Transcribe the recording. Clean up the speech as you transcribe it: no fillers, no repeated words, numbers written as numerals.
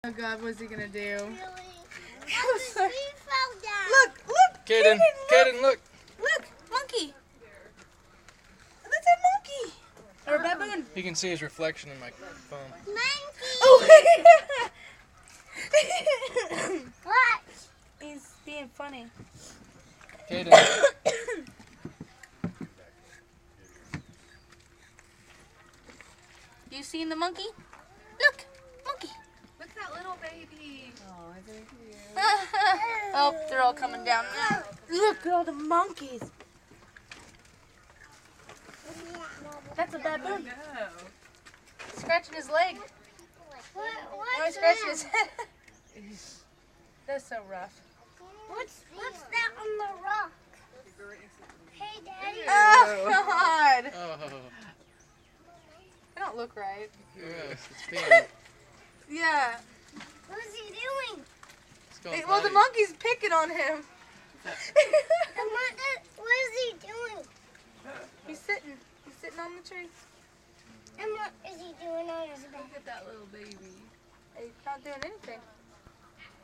Oh God, what's he gonna do? Really? He fell down. Look, look! Kaden, look! Look, monkey! That's a monkey! Or a baboon. You can see his reflection in my phone. Monkey! Oh! What? He's being funny. Kaden. You seen the monkey? Look! Monkey! Look at that little baby. Oh, isn't he cute? Oh, they're all coming down now. Look at all the monkeys. That's a baboon. No. Scratching his leg. Now he's What's scratching that? his head. That's so rough. What's that on the rock? Hey, Daddy. Oh, God. Oh, They don't look right. yes, it's being. What's Yeah. he doing? It's going Well, the potty. monkey's picking on him. And what is he doing? He's sitting. He's sitting on the tree. And what is he doing on his back? Look at that little baby. He's not doing anything.